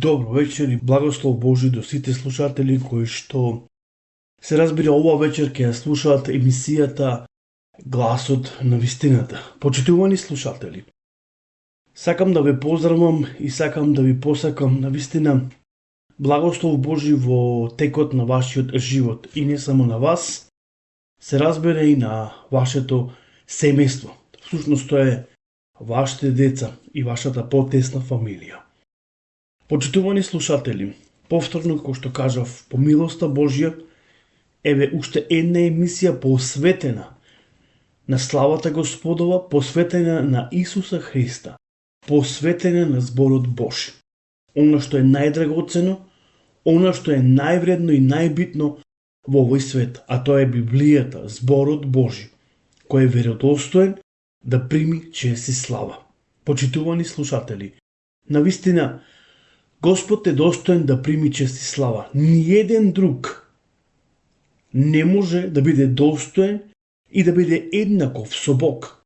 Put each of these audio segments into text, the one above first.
Добро вечер и благослов Божи до сите слушатели кои што се разбира ова вечер ќе ја слушаат емисијата Гласот на вистината. Почитувани слушатели, сакам да ве поздравам и сакам да ви посакам на вистина благослов Божи во текот на вашиот живот и не само на вас, се разбира и на вашето семејство. Всушност тоа е вашите деца и вашата потесна фамилија. Почитувани слушатели, повторно како што кажав, по милоста Божја, еве уште една емисија посветена на славата Господова, посветена на Исуса Христа, посветена на зборот Божи. Она што е најдрагоцено, она што е највредно и најбитно во овој свет, а тоа е Библијата, зборот Божи, кој е веродостоен да прими чест и слава. Почитувани слушатели, навистина Господ е достоен да прими чест и слава. Ниеден друг не може да биде достоен и да биде еднаков со Бог.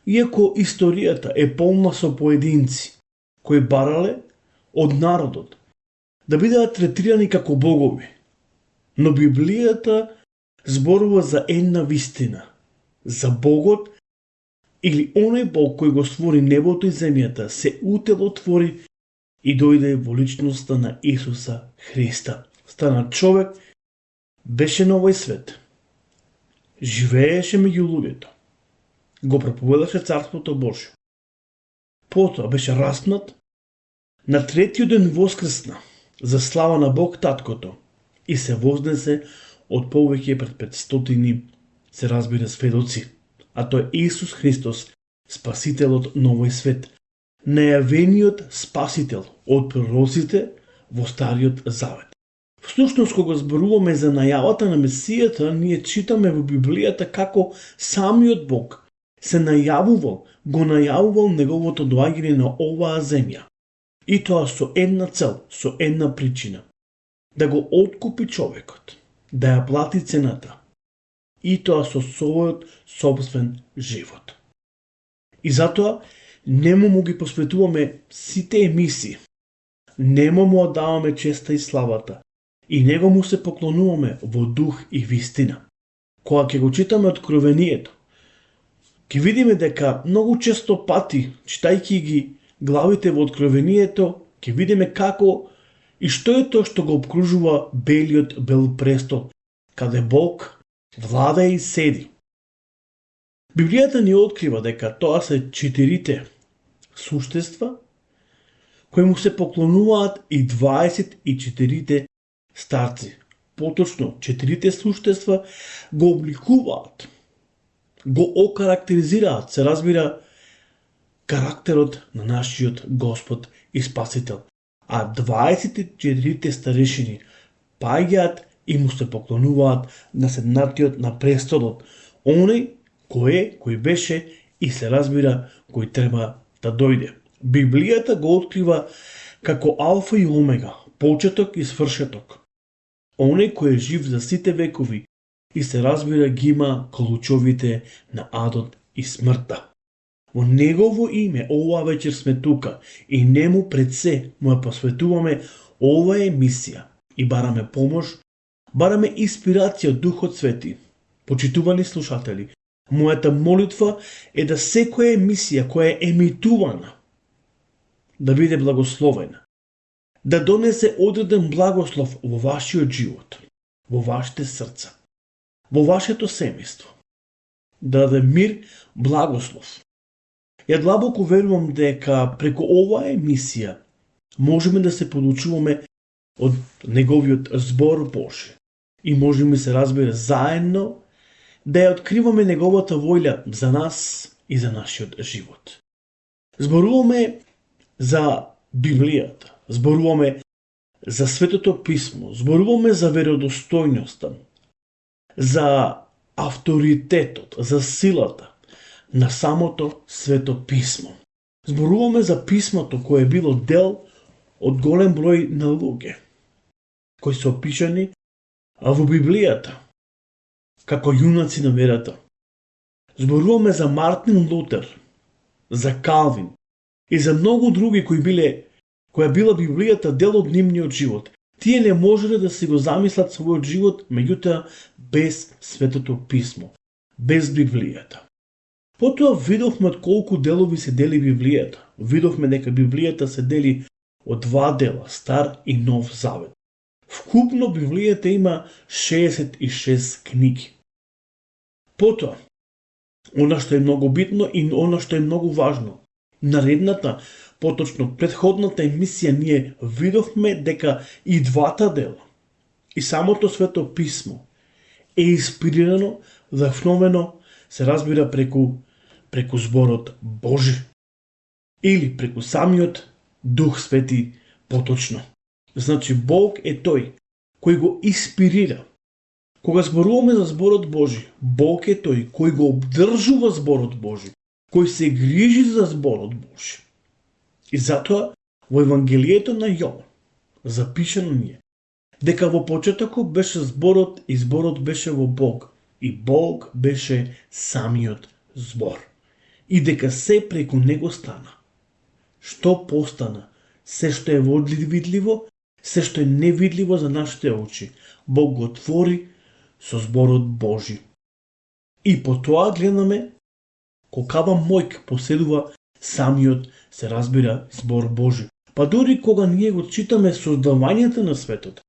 Иако историјата е полна со поединци кои барале од народот да бидеат третирани како богови, но Библијата зборува за една вистина, за Богот или оној Бог кој го створи небото и земјата, се утелотвори и дојде во личноста на Исуса Христа. Стана човек, беше на овој свет, живееше меѓу луѓето, го проповедаше Царството Божјо. Потоа беше распнат, на третиот ден воскресна за слава на Бог Таткото и се вознесе од повеќе пред 500 се разбира сведоци, а тој е Исус Христос, Спасителот на овој свет, најавениот Спасител од пророците во Стариот Завет. Всушност, кога зборуваме за најавата на Месијата, ние читаме во Библијата како самиот Бог се најавувал неговото доаѓање на оваа земја. И тоа со една цел, со една причина. Да го откупи човекот, да ја плати цената. И тоа со својот собствен живот. И затоа нему му ги посветуваме сите емисии. Нему му одаваме честа и славата. И него му се поклонуваме во дух и вистина. Кога ќе го читаме Откровението, ќе видиме дека многу често пати, читајќи ги главите во Откровението, ќе видиме како и што е тоа што го обкружува белиот бел престол, каде Бог влада и седи. Библијата ни открива дека тоа се 4 суштества кои му се поклонуваат и 24 старци. Поточно, 4 суштества го обликуваат, го окарактеризираат, се разбира, карактерот на нашиот Господ и Спасител. А 24 старешини паѓаат и му се поклонуваат на седнатиот на престолот, оној кој беше и се разбира кој треба да дојде. Библијата го открива како Алфа и Омега, почеток и свршеток. Оној кој е жив за сите векови и се разбира ги има клучовите на адот и смртта. Во негово име оваа вечер сме тука и нему пред се му ја посветуваме оваа емисија и бараме помош, бараме инспирација од Духот Свети. Почитувани слушатели, мојата молитва е да секоја емисија која е емитувана да биде благословена, да донесе одреден благослов во вашиот живот, во вашите срца, во вашето семејство, да даде мир, благослов. Ја длабоко верувам дека преку оваа емисија можеме да се поучуваме од неговиот збор Божи и можеме се разбира заедно да ја откриваме неговата воља за нас и за нашиот живот. Зборуваме за Библијата, зборуваме за Светото Писмо, зборуваме за веродостојноста, за авторитетот, за силата на самото Свето Писмо. Зборуваме за Писмото кое е било дел од голем број на луѓе, кои се опишани во Библијата како јунаци на верата. Зборуваме за Мартин Лутер, за Калвин и за многу други кои биле која била Библијата дел од нивниот живот. Тие не можеле да си го замислат својот живот, меѓутоа без Светото писмо, без Библијата. Потоа видовме од колку делови се дели Библијата. Видовме дека Библијата се дели од два дела, Стар и Нов Завет. Вкупно Библијата има 66 книги. Потоа, она што е многу битно и она што е многу важно, наредната, поточно претходната емисија ние видовме дека и двата дела, и самото Свето писмо е инспирирано, вдахновено, се разбира преку зборот Божи или преку самиот Дух Свети поточно. Значи Бог е тој кој го инспирира. Кога зборуваме за зборот Божи, Бог е тој кој го обдржува зборот Божи, кој се грижи за зборот Божи. И затоа во Евангелието на Јован запишано ни е дека во почетокот беше зборот и зборот беше во Бог и Бог беше самиот збор. И дека се преку него стана. Што постана? Се што е видливо, се што е невидливо за нашите очи, Бог го твори со зборот Божи. И по тоа гледаме колкава мојк поседува самиот, се разбира, збор Божи. Па дури кога ние го читаме создавањето на светот,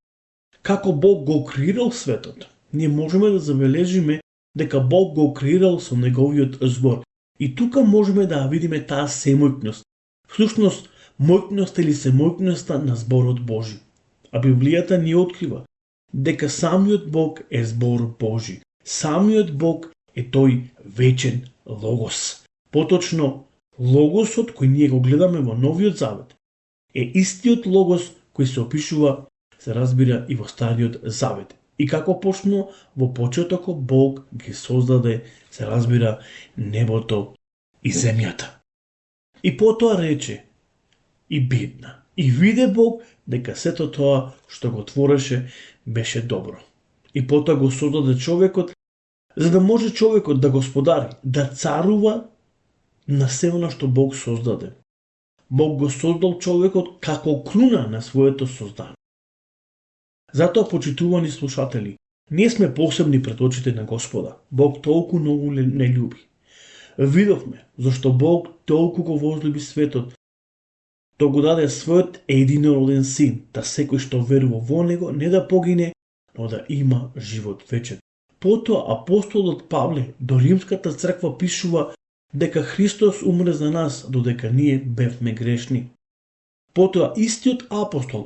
како Бог го креирал светот, ние можеме да забележиме дека Бог го креирал со неговиот збор. И тука можеме да видиме таа семојкност. Всушност, мојкност или семојкноста на зборот Божи. А Библијата ни открива дека самиот Бог е збор Божи. Самиот Бог е тој вечен Логос. Поточно, Логосот кој ние го гледаме во Новиот Завет е истиот Логос кој се опишува, се разбира, и во Стариот Завет. И како почно во почетокот Бог ги создаде, се разбира, небото и земјата. И потоа рече, и бидна. И виде Бог дека сето тоа што го твореше беше добро. И потоа го создаде човекот, за да може човекот да господари, да царува на се она што Бог создаде. Бог го создал човекот како круна на своето создание. Затоа, почитувани слушатели, ние сме посебни пред очите на Господа. Бог толку многу не љуби. Видовме зашто Бог толку го возлюби светот, то го даде својот единороден син, да секој што верува во него не да погине, но да има живот вечен. Потоа апостолот Павле до Римската црква пишува дека Христос умре за нас додека ние бевме грешни. Потоа истиот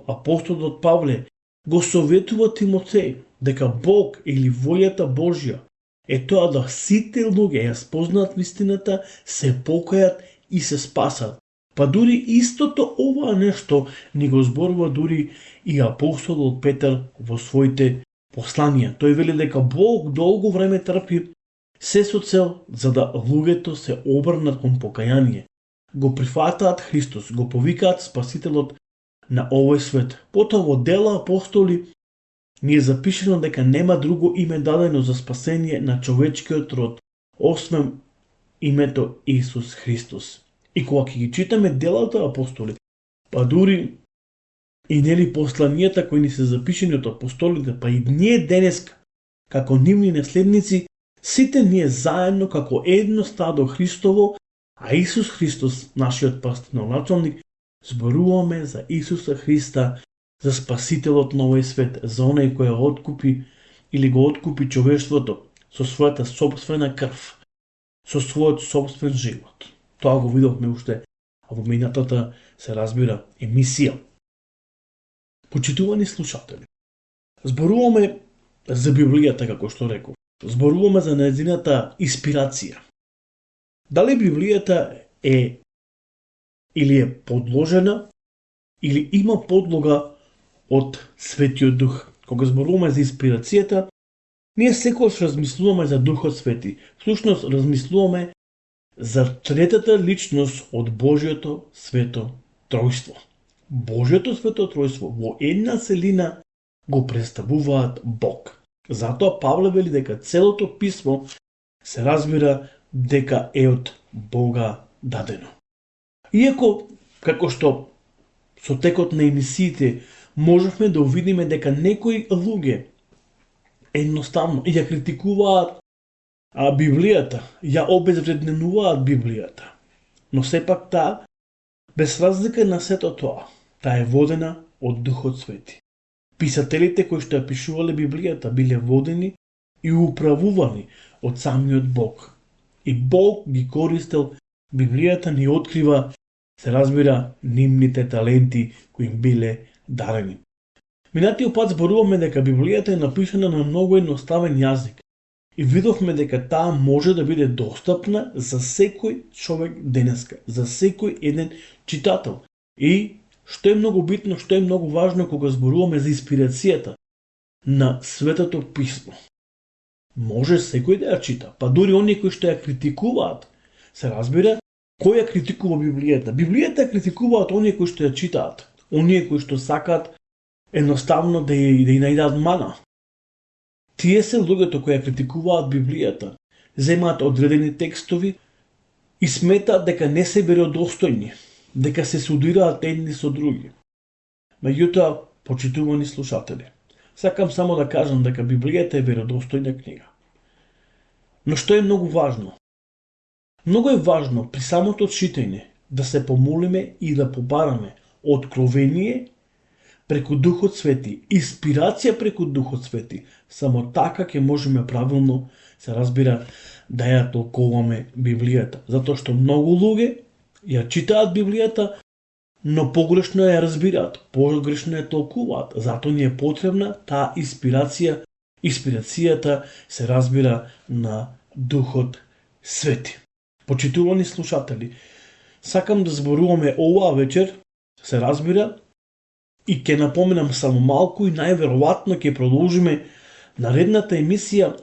апостолот Павле, го советува Тимотеј дека Бог или волјата Божја е тоа да сите луѓе ја спознаат вистината, се покајат и се спасат. Па дури истото ова нешто ни го зборува дури и апостолот Петар во своите посланија. Тој вели дека Бог долго време трпи се со цел за да луѓето се обрнат кон покаяние, го прифатаат Христос, го повикаат Спасителот на овој свет. Потоа во Дела апостоли ни е запишено дека нема друго име дадено за спасение на човечкиот род, освен името Исус Христос. И кога ќе ги читаме делата апостоли, па дури и нели посланијата кои ни се запишени од апостолите, па и ние денеска, како нивни наследници, сите ние заедно како едно стадо Христово, а Исус Христос, нашиот пастирно-началник, зборуваме за Исуса Христа, за Спасителот на овој свет, за оној кој го откупи или го откупи човештвото со својата собствена крв, со својот собствен живот. Тоа го видовме уште во минатата, се разбира, емисија. Почитувани слушатели, зборуваме за Библијата, како што реков. Зборуваме за нејзината инспирација. Дали Библијата е или е подложена, или има подлога од Светиот Дух. Кога зборуваме за инспирацијата, ние секогаш размислуваме за Духот Свети. Всушност размислуваме за третата личност од Божјото Свето Тројство. Божјото Свето Тројство во една целина го представуваат Бог. Затоа Павле вели дека целото писмо се разбира дека е од Бога дадено. Иако, како што со текот на емисиите можевме да увидиме дека некои луѓе едноставно ја критикуваат Библијата, ја обезвреднуваат Библијата. Но сепак таа, без разлика на сето тоа, таа е водена од Духот Свети. Писателите кои што ја пишувале Библијата биле водени и управувани од самиот Бог. И Бог ги користел Библијата, ни открива, се разбира, нивните таленти кои им биле дарени. Минатиот пат зборуваме дека Библијата е напишана на многу едноставен јазик и видовме дека таа може да биде достапна за секој човек денеска, за секој еден читател. И што е многу битно, што е многу важно кога зборуваме за инспирацијата на Светото Писмо. Може секој да ја чита, па дури оние кои што ја критикуваат. Се разбира, кој ја критикува Библијата? Библијата ја критикуваат оние кои што ја читаат, оние кои што сакаат едноставно да ја најдат мана. Тие се луѓето кои ја критикуваат Библијата, земаат одредени текстови и сметаат дека не се веродостојни, дека се судираат едни со други. Меѓутоа, почитувани слушатели, сакам само да кажам дека Библијата е веродостојна книга. Но што е многу важно? Многу е важно при самото читање да се помолиме и да побараме откровение преку Духот Свети, инспирација преку Духот Свети. Само така ќе можеме правилно, се разбира, да ја толкуваме Библијата. Затоа што многу луѓе ја читаат Библијата, но погрешно ја разбираат, погрешно ја толкуваат. Затоа ни е потребна таа инспирација. Инспирацијата се разбира на Духот Свети. Почитувани слушатели, сакам да зборуваме оваа вечер, се разбира, и ќе напоменам само малку и најверојатно ќе продолжиме наредната емисија,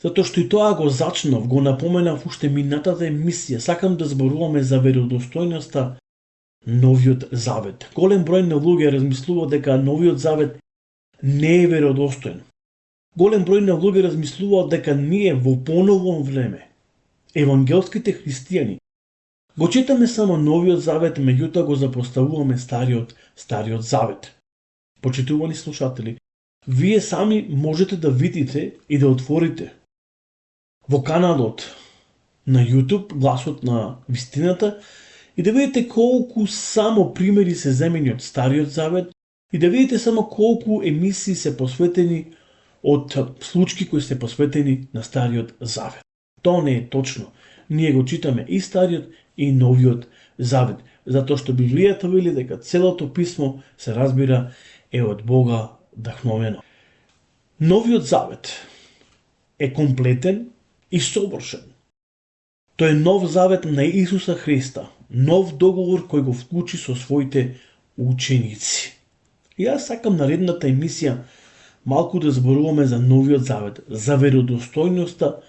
затоа што и тоа го зачнав, го напоменав уште минатата емисија. Сакам да зборуваме за веродостојноста Новиот Завет. Голем број на луѓе размислува дека Новиот Завет не е веродостоен. Голем број на луѓе размислуваат дека ние во поновно време, евангелските христијани, го читаме само Новиот Завет, меѓутоа го запоставуваме Стариот Завет. Почитувани слушатели, вие сами можете да видите и да отворите во каналот на YouTube, Гласот на вистината, и да видите колку само примери се земени од Стариот Завет и да видите само колку емисии се посветени од случаи кои се посветени на Стариот Завет. Тоа не е точно. Ние го читаме и Стариот и Новиот Завет, затоа што Библијата вели дека целото писмо, се разбира, е од Бога вдахновено. Новиот Завет е комплетен и совршен. Тој е нов завет на Исуса Христа, нов договор кој го вклучи со своите ученици. И јас сакам наредната емисија малку да зборуваме за Новиот Завет, за веродостојноста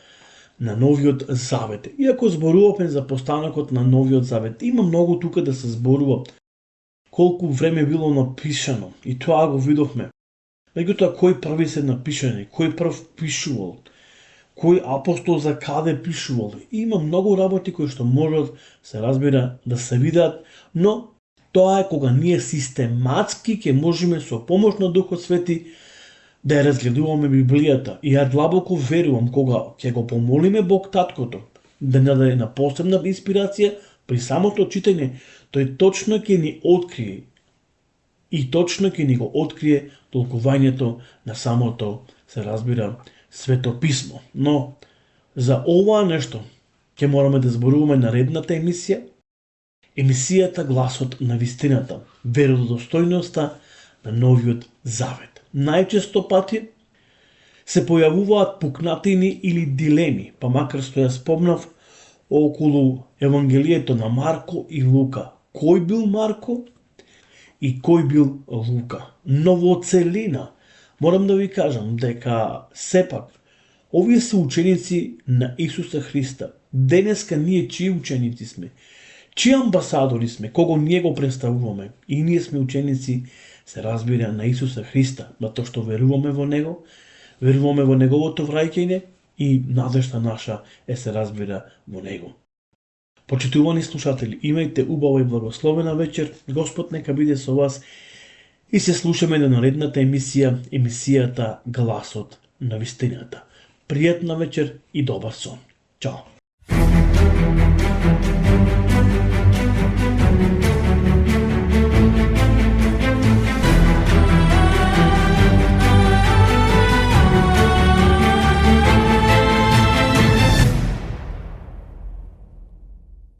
на Новиот Завет. Иако зборуваме за постанокот на Новиот Завет, има многу тука да се зборува колку време било напишано, и тоа го видовме. Меѓутоа, кој први се напишани, кој прв пишувал, кој апостол за каде пишувал. Има многу работи кои што можат, се разбира, да се видат, но тоа е кога ние систематски ќе можеме со помош на Духот Свети да ја разгледуваме Библијата. И ја длабоко верувам кога ќе го помолиме Бог Таткото да ни даде на посебна инспирација при самото читање, тој точно ќе ни открие и точно ќе ни го открие толкувањето на самото, се разбира, Свето Писмо. Но за ова нешто ќе мораме да зборуваме наредната емисија, емисијата Гласот на вистината, веродостојноста на Новиот Завет. Најчесто пати се појавуваат пукнатини или дилеми, па макар што ја спомнав околу Евангелието на Марко и Лука. Кој бил Марко и кој бил Лука? Но во целина морам да ви кажам дека сепак овие се ученици на Исуса Христа. Денеска ние чии ученици сме? Чии амбасадори сме? Кого ние го представуваме? И ние сме ученици, се разбира, на Исуса Христа, затоа што веруваме во Него, веруваме во Неговото враќање и надежта наша е, се разбира, во Него. Почитувани слушатели, имајте убава и благословена вечер. Господ нека биде со вас и се слушаме на наредната емисијата Гласот на вистината. Пријатна вечер и добар сон. Чао.